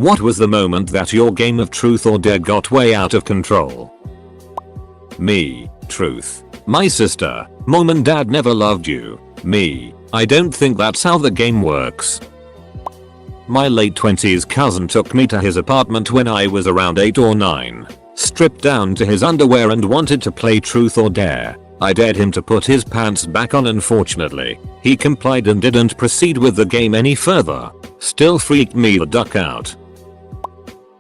What was the moment that your game of truth or dare got way out of control? Me. Truth. My sister. Mom and dad never loved you. Me. I don't think that's how the game works. My late 20s cousin took me to his apartment when I was around 8 or 9. Stripped down to his underwear and wanted to play truth or dare. I dared him to put his pants back on. Unfortunately, he complied and didn't proceed with the game any further. Still freaked me the duck out.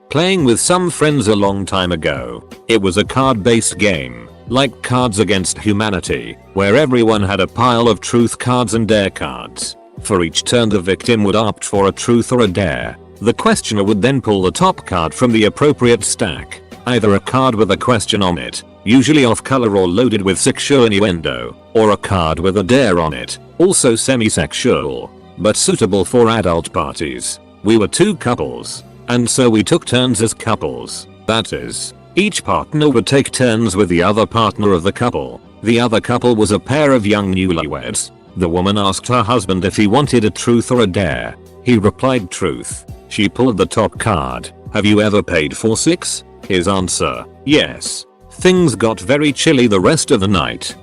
Playing with some friends a long time ago. It was a card-based game, like Cards Against Humanity, where everyone had a pile of truth cards and dare cards. For each turn the victim would opt for a truth or a dare. The questioner would then pull the top card from the appropriate stack, either a card with a question on it, usually off color or loaded with sexual innuendo, or a card with a dare on it, also semi-sexual, but suitable for adult parties. We were 2 couples, and so we took turns as couples. That is, each partner would take turns with the other partner of the couple. The other couple was a pair of young newlyweds. The woman asked her husband if he wanted a truth or a dare. He replied truth. She pulled the top card. Have you ever paid for 6? His answer, yes. Things got very chilly the rest of the night.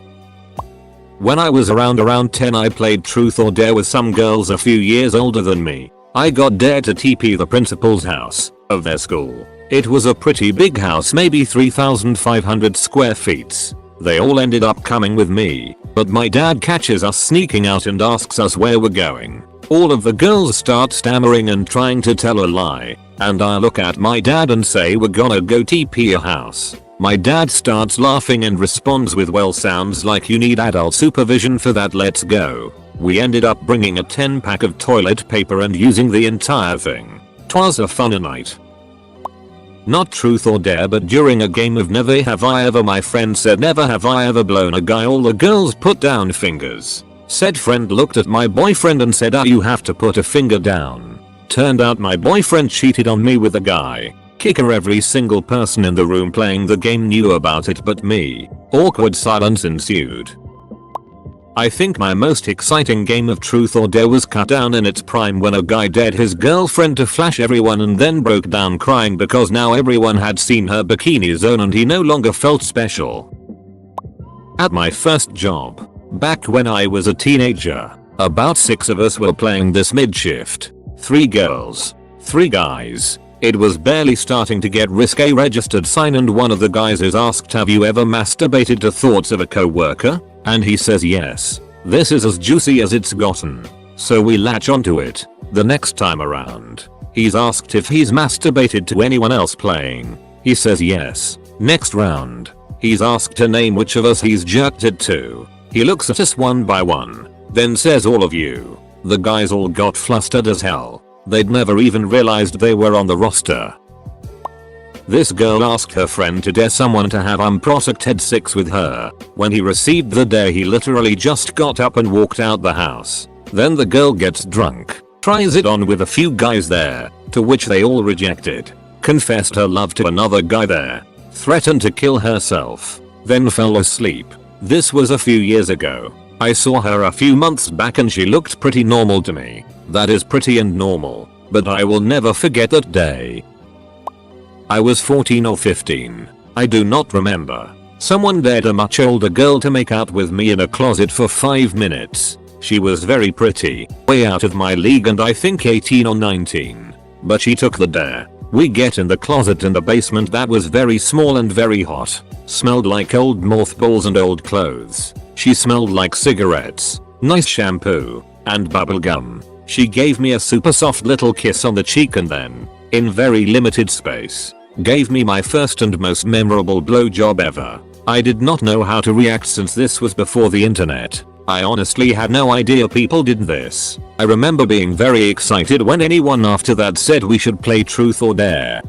When I was around 10, I played truth or dare with some girls a few years older than me. I got dared to TP the principal's house of their school. It was a pretty big house, maybe 3,500 square feet. They all ended up coming with me, but my dad catches us sneaking out and asks us where we're going. All of the girls start stammering and trying to tell a lie, and I look at my dad and say we're gonna go TP a house. My dad starts laughing and responds with, well, sounds like you need adult supervision for that, let's go. We ended up bringing a 10-pack of toilet paper and using the entire thing. 'Twas a fun night. Not truth or dare, but during a game of Never Have I Ever, my friend said, never have I ever blown a guy. All the girls put down fingers. Said friend looked at my boyfriend and said, you have to put a finger down. Turned out my boyfriend cheated on me with a guy. Kicker. Every single person in the room playing the game knew about it but me. Awkward silence ensued. I think my most exciting game of truth or dare was cut down in its prime when a guy dared his girlfriend to flash everyone and then broke down crying because now everyone had seen her bikini zone and he no longer felt special. At my first job, back when I was a teenager, about 6 of us were playing this mid-shift. 3 girls, 3 guys. It was barely starting to get risque. Registered sign, and one of the guys is asked, have you ever masturbated to thoughts of a co-worker? And he says yes. This is as juicy as it's gotten. So we latch onto it. The next time around, he's asked if he's masturbated to anyone else playing. He says yes. Next round, he's asked to name which of us he's jerked it to. He looks at us one by one, then says all of you. The guys all got flustered as hell. They'd never even realized they were on the roster. This girl asked her friend to dare someone to have unprotected sex with her. When he received the dare, he literally just got up and walked out the house. Then the girl gets drunk, tries it on with a few guys there, to which they all rejected. Confessed her love to another guy there. Threatened to kill herself. Then fell asleep. This was a few years ago. I saw her a few months back and she looked pretty normal to me. That is pretty and normal, but I will never forget that day. I was 14 or 15. I do not remember. Someone dared a much older girl to make out with me in a closet for 5 minutes. She was very pretty, way out of my league, and I think 18 or 19. But she took the dare. We get in the closet in the basement that was very small and very hot. Smelled like old mothballs and old clothes. She smelled like cigarettes, nice shampoo, and bubblegum. She gave me a super soft little kiss on the cheek and then, in very limited space, gave me my first and most memorable blowjob ever. I did not know how to react since this was before the internet. I honestly had no idea people did this. I remember being very excited when anyone after that said we should play truth or dare.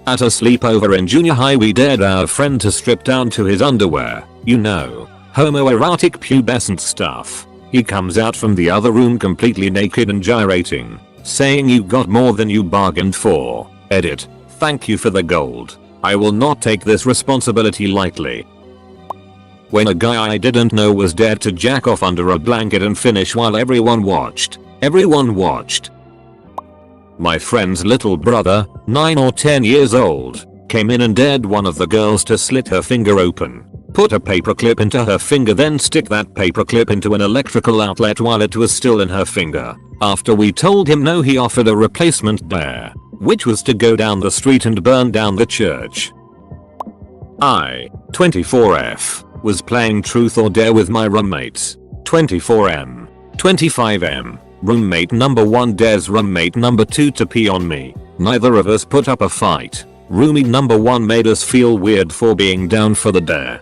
At a sleepover in junior high, we dared our friend to strip down to his underwear. You know, homoerotic pubescent stuff. He comes out from the other room completely naked and gyrating, saying you got more than you bargained for. Edit. Thank you for the gold. I will not take this responsibility lightly. When a guy I didn't know was dared to jack off under a blanket and finish while everyone watched. My friend's little brother, 9 or 10 years old, came in and dared one of the girls to slit her finger open. Put a paperclip into her finger, then stick that paperclip into an electrical outlet while it was still in her finger. After we told him no, he offered a replacement dare, which was to go down the street and burn down the church. I, 24F, was playing truth or dare with my roommates. 24M, 25M, roommate number 1 dares roommate number 2 to pee on me. Neither of us put up a fight. Roomie number 1 made us feel weird for being down for the dare.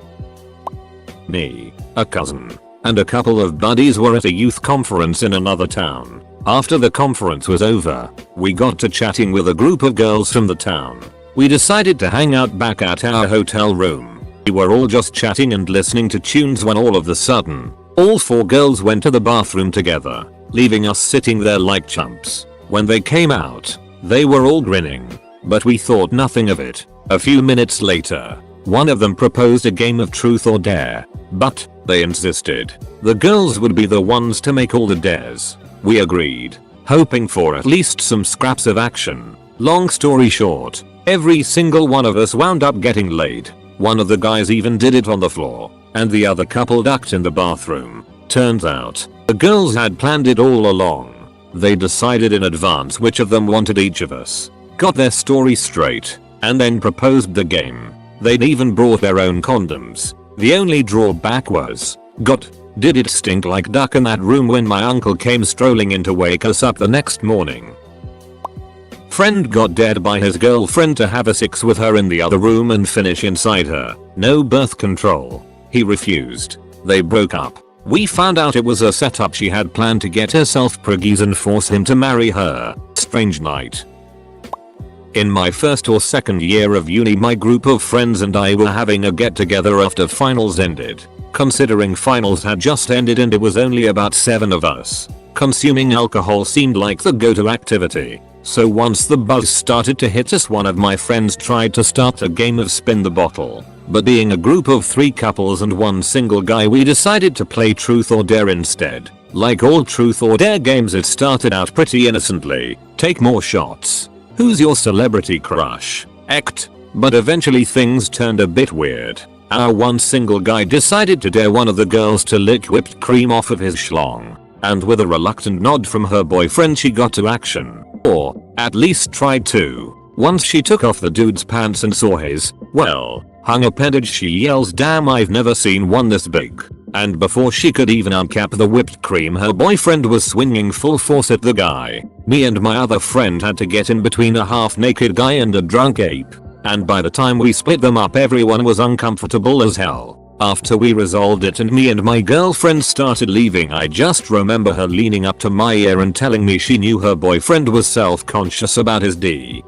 Me, a cousin, and a couple of buddies were at a youth conference in another town. After the conference was over, we got to chatting with a group of girls from the town. We decided to hang out back at our hotel room. We were all just chatting and listening to tunes when all of a sudden, all 4 girls went to the bathroom together, leaving us sitting there like chumps. When they came out, they were all grinning, but we thought nothing of it. A few minutes later, one of them proposed a game of truth or dare, but they insisted the girls would be the ones to make all the dares. We agreed, hoping for at least some scraps of action. Long story short, every single one of us wound up getting laid. One of the guys even did it on the floor, and the other couple ducked in the bathroom. Turns out, the girls had planned it all along. They decided in advance which of them wanted each of us, got their story straight, and then proposed the game. They'd even brought their own condoms. The only drawback was, did it stink like duck in that room when my uncle came strolling in to wake us up the next morning. Friend got dared by his girlfriend to have a sex with her in the other room and finish inside her. No birth control. He refused. They broke up. We found out it was a setup. She had planned to get herself preggies and force him to marry her. Strange night. In my first or second year of uni, my group of friends and I were having a get together after finals ended. Considering finals had just ended and it was only about 7 of us, consuming alcohol seemed like the go-to activity. So once the buzz started to hit us, one of my friends tried to start a game of spin the bottle. But being a group of 3 couples and 1 single guy, we decided to play truth or dare instead. Like all truth or dare games, it started out pretty innocently. Take more shots. Who's your celebrity crush? Act. But eventually things turned a bit weird. Our 1 single guy decided to dare one of the girls to lick whipped cream off of his schlong. And with a reluctant nod from her boyfriend, she got to action. Or, at least tried to. Once she took off the dude's pants and saw his, well, hung appendage, she yells, "Damn, I've never seen one this big." And before she could even uncap the whipped cream, her boyfriend was swinging full force at the guy. Me and my other friend had to get in between a half-naked guy and a drunk ape. And by the time we split them up, everyone was uncomfortable as hell. After we resolved it and me and my girlfriend started leaving, I just remember her leaning up to my ear and telling me she knew her boyfriend was self-conscious about his D.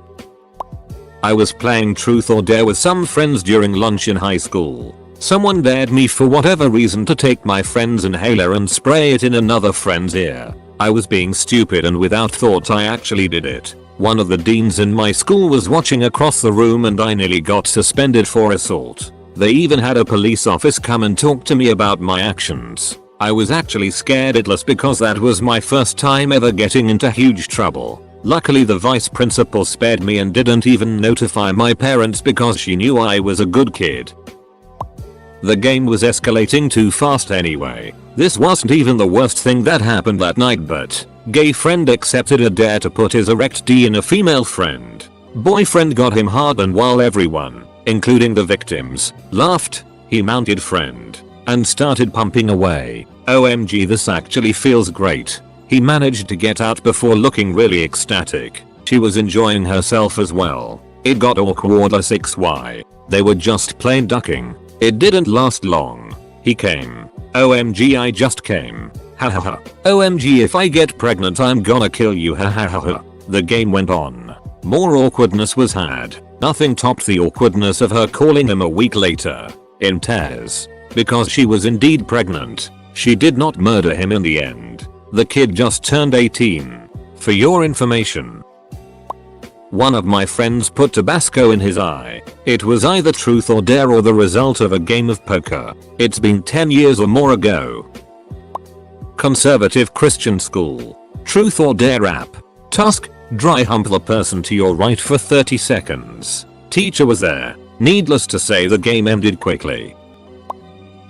I was playing truth or dare with some friends during lunch in high school. Someone dared me for whatever reason to take my friend's inhaler and spray it in another friend's ear. I was being stupid and without thought I actually did it. One of the deans in my school was watching across the room and I nearly got suspended for assault. They even had a police officer come and talk to me about my actions. I was actually scared shitless because that was my first time ever getting into huge trouble. Luckily the vice principal spared me and didn't even notify my parents because she knew I was a good kid. The game was escalating too fast anyway. This wasn't even the worst thing that happened that night, but gay friend accepted a dare to put his erect D in a female friend. Boyfriend got him hard, and while everyone, including the victims, laughed, he mounted friend and started pumping away. OMG, this actually feels great. He managed to get out before looking really ecstatic. She was enjoying herself as well. It got awkward as 6Y. They were just plain ducking. It didn't last long. He came. OMG, I just came. Hahaha. OMG, if I get pregnant I'm gonna kill you. Hahaha. The game went on. More awkwardness was had. Nothing topped the awkwardness of her calling him a week later, in tears, because she was indeed pregnant. She did not murder him in the end. The kid just turned 18. For your information. One of my friends put Tabasco in his eye. It was either truth or dare or the result of a game of poker. It's been 10 years or more ago. Conservative Christian school. Truth or dare app. Task: Dry hump the person to your right for 30 seconds. Teacher was there. Needless to say, the game ended quickly.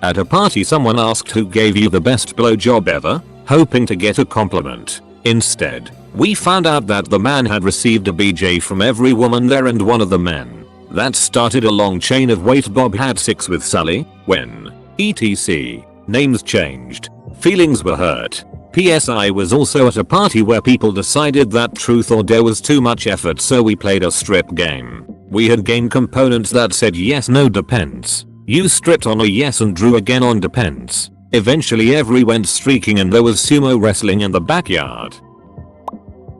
At a party, someone asked who gave you the best blowjob ever, hoping to get a compliment. Instead, we found out that the man had received a BJ from every woman there, and one of the men. That started a long chain of wait, Bob had sex with Sally, when, etc. Names changed. Feelings were hurt. PS I was also at a party where people decided that truth or dare was too much effort, so we played a strip game. We had game components that said yes, no, depends. You stripped on a yes and drew again on depends. Eventually everyone went streaking and there was sumo wrestling in the backyard.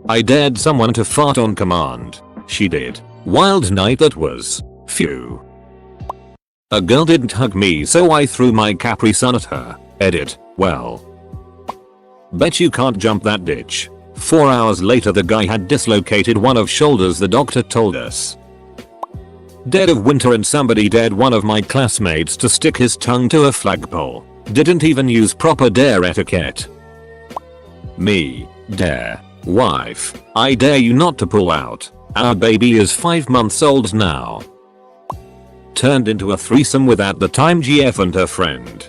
I dared someone to fart on command. She did. Wild night that was. Phew. A girl didn't hug me, so I threw my Capri Sun at her. Edit. Well. Bet you can't jump that ditch. 4 hours later the guy had dislocated one of shoulders, the doctor told us. Dead of winter and somebody dared one of my classmates to stick his tongue to a flagpole. Didn't even use proper dare etiquette. Me. Dare. Wife. I dare you not to pull out. Our baby is 5 months old now. Turned into a threesome with at the time GF and her friend.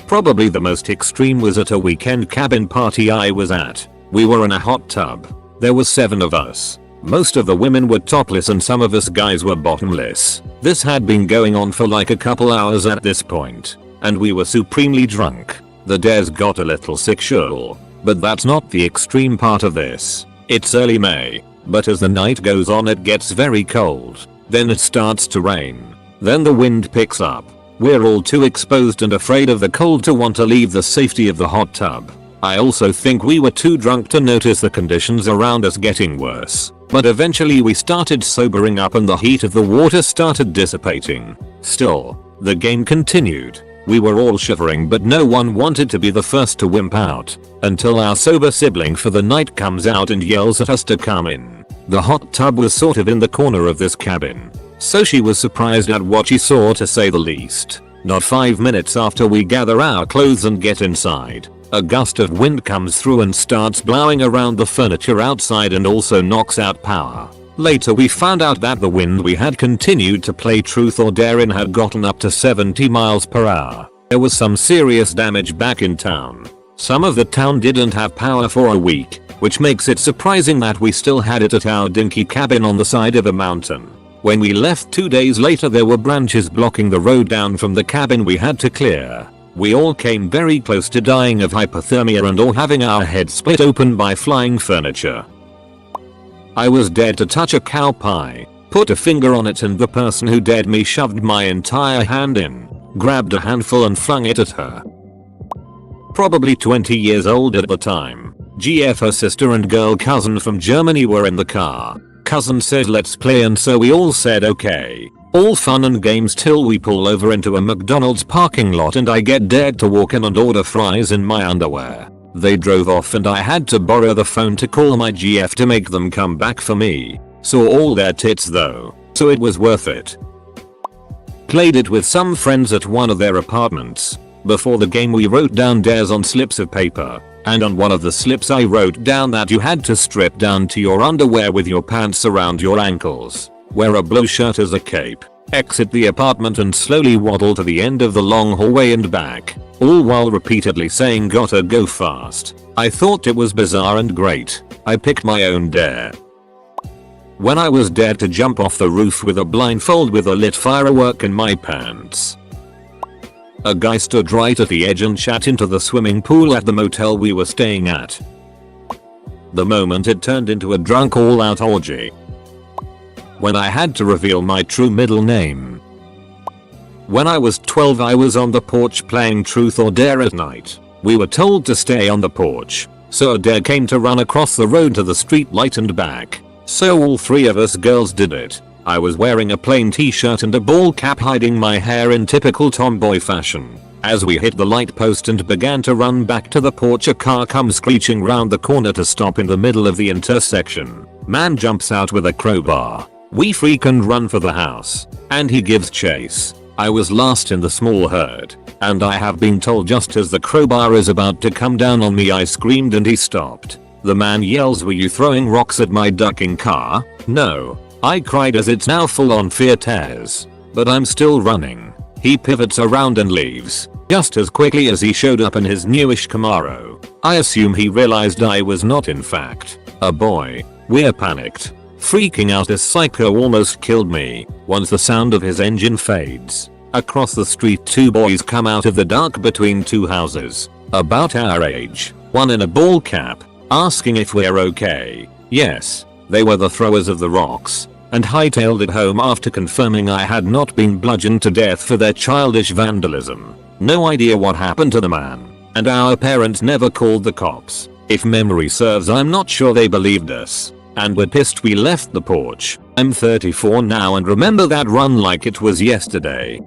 Probably the most extreme was at a weekend cabin party I was at. We were in a hot tub. There were 7 of us. Most of the women were topless and some of us guys were bottomless. This had been going on for like a couple hours at this point, and we were supremely drunk. The dares got a little sexual, but that's not the extreme part of this. It's early May, but as the night goes on it gets very cold. Then it starts to rain. Then the wind picks up. We're all too exposed and afraid of the cold to want to leave the safety of the hot tub. I also think we were too drunk to notice the conditions around us getting worse. But eventually we started sobering up and the heat of the water started dissipating. Still, the game continued. We were all shivering but no one wanted to be the first to wimp out, until our sober sibling for the night comes out and yells at us to come in. The hot tub was sort of in the corner of this cabin, so she was surprised at what she saw, to say the least. Not 5 minutes after we gather our clothes and get inside, a gust of wind comes through and starts blowing around the furniture outside and also knocks out power. Later we found out that the wind we had continued to play truth or dare in had gotten up to 70 miles per hour. There was some serious damage back in town. Some of the town didn't have power for a week, which makes it surprising that we still had it at our dinky cabin on the side of a mountain. When we left 2 days later there were branches blocking the road down from the cabin we had to clear. We all came very close to dying of hypothermia and or having our heads split open by flying furniture. I was dared to touch a cow pie, put a finger on it, and the person who dared me shoved my entire hand in, grabbed a handful and flung it at her. Probably 20 years old at the time. GF, her sister and girl cousin from Germany were in the car. Cousin said let's play and so we all said okay. All fun and games till we pull over into a McDonald's parking lot and I get dared to walk in and order fries in my underwear. They drove off and I had to borrow the phone to call my GF to make them come back for me. Saw all their tits though, so it was worth it. Played it with some friends at one of their apartments. Before the game we wrote down dares on slips of paper, and on one of the slips I wrote down that you had to strip down to your underwear with your pants around your ankles, wear a blue shirt as a cape, exit the apartment and slowly waddle to the end of the long hallway and back, all while repeatedly saying gotta go fast. I thought it was bizarre and great. I picked my own dare. When I was dared to jump off the roof with a blindfold with a lit firework in my pants. A guy stood right at the edge and shat into the swimming pool at the motel we were staying at. The moment it turned into a drunk all-out orgy. When I had to reveal my true middle name. When I was 12 I was on the porch playing truth or dare at night. We were told to stay on the porch, so a dare came to run across the road to the street light and back. So all 3 of us girls did it. I was wearing a plain t-shirt and a ball cap hiding my hair in typical tomboy fashion. As we hit the light post and began to run back to the porch, a car comes screeching round the corner to stop in the middle of the intersection. Man jumps out with a crowbar. We freak and run for the house, and he gives chase. I was last in the small herd, and I have been told just as the crowbar is about to come down on me I screamed and he stopped. The man yells, "Were you throwing rocks at my ducking car?" "No." I cried as it's now full on fear tears. But I'm still running. He pivots around and leaves, just as quickly as he showed up in his newish Camaro. I assume he realized I was not in fact a boy. We're panicked, freaking out as Psycho almost killed me. Once the sound of his engine fades, across the street 2 boys come out of the dark between 2 houses, about our age, one in a ball cap, asking if we're okay. Yes, they were the throwers of the rocks, and hightailed it home after confirming I had not been bludgeoned to death for their childish vandalism. No idea what happened to the man, and our parents never called the cops. If memory serves, I'm not sure they believed us, and were pissed we left the porch. I'm 34 now and remember that run like it was yesterday.